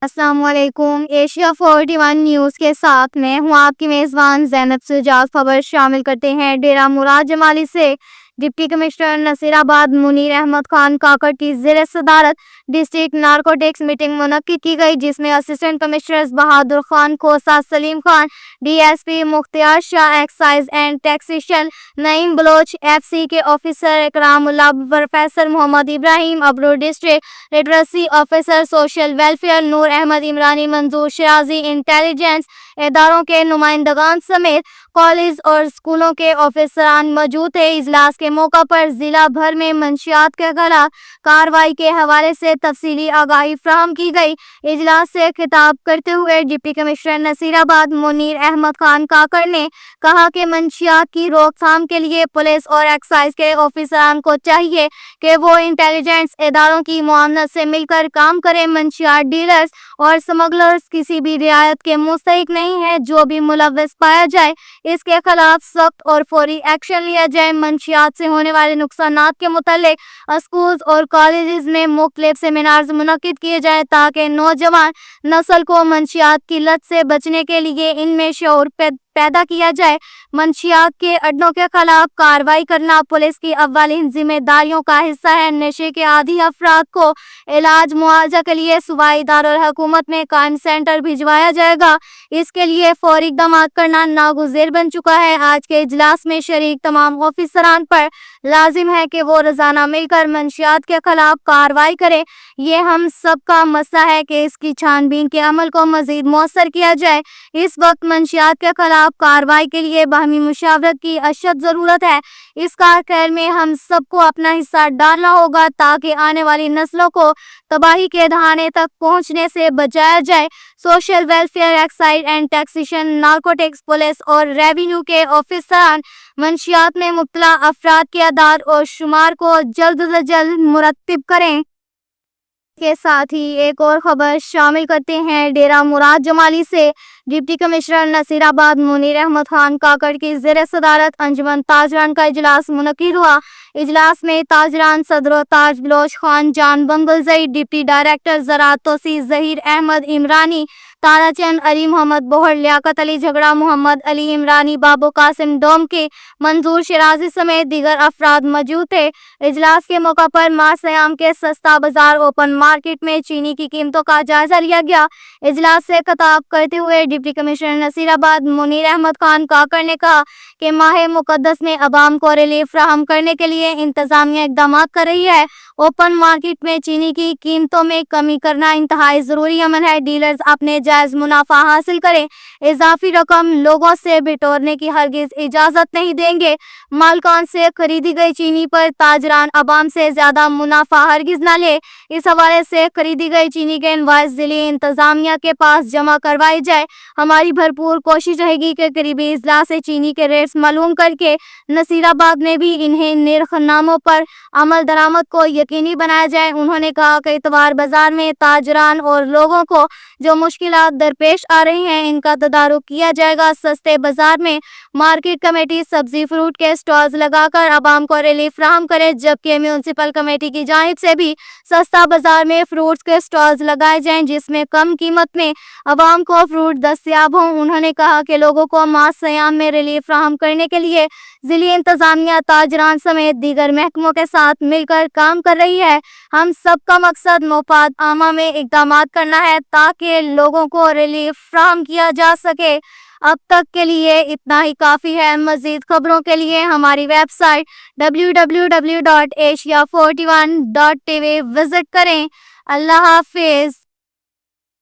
السلام علیکم۔ Asia 41 news کے ساتھ میں ہوں آپ کی میزبان زینب سجاد۔ خبر شامل کرتے ہیں۔ ڈیرہ مراد جمالی سے ڈپٹی کمشنر نصیر آباد منیر احمد خان کاکڑ کی زیر صدارت ڈسٹرکٹ نارکوٹکس میٹنگ منعقد کی گئی، جس میں assistant commissioners Bahadur Khan Khosa, Salim Khan D S P, Mukhtar Shah excise and taxation, Naeem Baloch F C کے officer, Ikramullah, professor Muhammad Ibrahim Abro, district literacy officer social welfare Noor Ahmed Umrani, Manzoor Shirazi, intelligence اداروں کے نمائندگان سمیت کالج اور اسکولوں کے آفیسران موجود تھے۔ اجلاس کے موقع پر ضلع بھر میں منشیات کے خلاف کارروائی کے حوالے سے تفصیلی آگاہی فراہم کی گئی۔ اجلاس سے خطاب کرتے ہوئے ڈپٹی کمشنر نصیر آباد منیر احمد خان کاکڑ نے کہا کہ منشیات کی روک تھام کے لیے پولیس اور ایکسائز کے آفیسران کو چاہیے کہ وہ انٹیلیجنس اداروں کی معاونت سے مل کر کام کریں۔ منشیات ڈیلرز اور سمگلرز کسی بھی رعایت کے مستحق نہیں ہیں۔ جو بھی ملوث پایا جائے اس کے خلاف سخت اور فوری ایکشن لیا جائے۔ منشیات سے ہونے والے نقصانات کے متعلق اسکولز اور کالجز میں مختلف سیمینارز منعقد کیے جائیں تاکہ نوجوان نسل کو منشیات کی لت سے بچنے کے لیے ان میں شعور پیدا کیا جائے۔ منشیات کے اڈوں کے خلاف کارروائی کرنا پولیس کی اولین ذمہ داریوں کا حصہ ہے۔ نشے کے عادی افراد کو علاج معالجہ کے لیے صوبائی دارالحکومت میں قائم سینٹر بھجوایا جائے گا۔ اس کے لیے فوری اقدامات کرنا ناگزیر بن چکا ہے۔ آج کے اجلاس میں شریک تمام آفیسران پر لازم ہے کہ وہ روزانہ مل کر منشیات کے خلاف کارروائی کریں۔ یہ ہم سب کا مسئلہ ہے کہ اس کی چھان بین کے عمل کو مزید مؤثر کیا جائے۔ اس وقت منشیات کے خلاف کارروائی کے لیے باہمی مشاورت کی اشد ضرورت ہے۔ اس کارکر میں ہم سب کو اپنا حصہ ڈالنا ہوگا تاکہ آنے والی نسلوں کو تباہی کے دہانے تک پہنچنے سے بچایا جائے۔ Social welfare, excise and taxation, narcotics, police اور ریونیو کے آفیسران منشیات میں مبتلا افراد کے اعداد و شمار کو جلد از جلد مرتب کریں۔ کے ساتھ ہی ایک اور خبر شامل کرتے ہیں۔ ڈیرہ مراد جمالی سے ڈپٹی کمشنر نصیر آباد منیر احمد خان کاکڑ کی زیر صدارت انجمن تاجران کا اجلاس منعقد ہوا۔ اجلاس میں تاجران صدر و تاج بلوچ خان جان بنگلزئی، ڈپٹی ڈائریکٹر زراعت توسیع ظہیر احمد عمرانی، تارا چند علی محمد بوہر، لیاقت علی جھگڑا، محمد علی عمرانی، بابو قاسم ڈومکی، منظور شرازی سمیت دیگر افراد موجود تھے۔ اجلاس کے موقع پر ماہ سیام کے سستا بازار اوپن مارکیٹ میں چینی کی قیمتوں کا جائزہ لیا گیا۔ اجلاس سے خطاب کرتے ہوئے ڈپٹی کمشنر نصیر آباد منیر احمد خان کاکڑ نے کہا کہ ماہ مقدس میں عوام کو ریلیف فراہم کرنے کے لیے انتظامیہ اقدامات کر رہی ہے۔ اوپن مارکیٹ میں چینی کی قیمتوں میں کمی کرنا انتہائی ضروری عمل ہے۔ ڈیلرز اپنے جائز منافع حاصل کریں، اضافی رقم لوگوں سے بٹورنے کی ہرگز اجازت نہیں دیں گے۔ مالکان سے خریدی گئی چینی پر تاجران عوام سے زیادہ منافع ہرگز نہ لے۔ اس حوالے سے خریدی گئی چینی کے انوائس ضلعی انتظامیہ کے پاس جمع کروائی جائے۔ ہماری بھرپور کوشش رہے گی کہ قریبی اضلاع سے چینی کے ریٹس معلوم کر کے نصیر آباد میں بھی انہیں نرخ ناموں پر عمل درآمد کو یقینی بنایا جائے۔ انہوں نے کہا کہ اتوار بازار میں تاجران اور لوگوں کو جو مشکلات درپیش آ رہی ہیں ان کا تدارک کیا جائے گا۔ سستے بازار میں مارکیٹ کمیٹی سبزی فروٹ کے سٹالز لگا کر عوام کو ریلیف فراہم کرے، جبکہ میونسپل کمیٹی کی جانب سے بھی سستا بازار میں فروٹس کے سٹالز لگائے جائیں جس میں کم قیمت میں عوام کو فروٹ دستیاب ہوں۔ انہوں نے کہا کہ لوگوں کو ماہ سیام میں ریلیف فراہم کرنے کے لیے ضلعی انتظامیہ تاجران سمیت دیگر محکموں کے ساتھ مل کر کام کر رہی ہے۔ ہم سب کا مقصد مفاد عامہ میں اقدامات کرنا ہے تاکہ لوگوں کو ریلیف فراہم کیا جا سکے۔ اب تک کے لیے اتنا ہی کافی ہے۔ مزید خبروں کے لیے ہماری ویب سائٹ www.asia41.tv وزٹ کریں۔ اللہ حافظ۔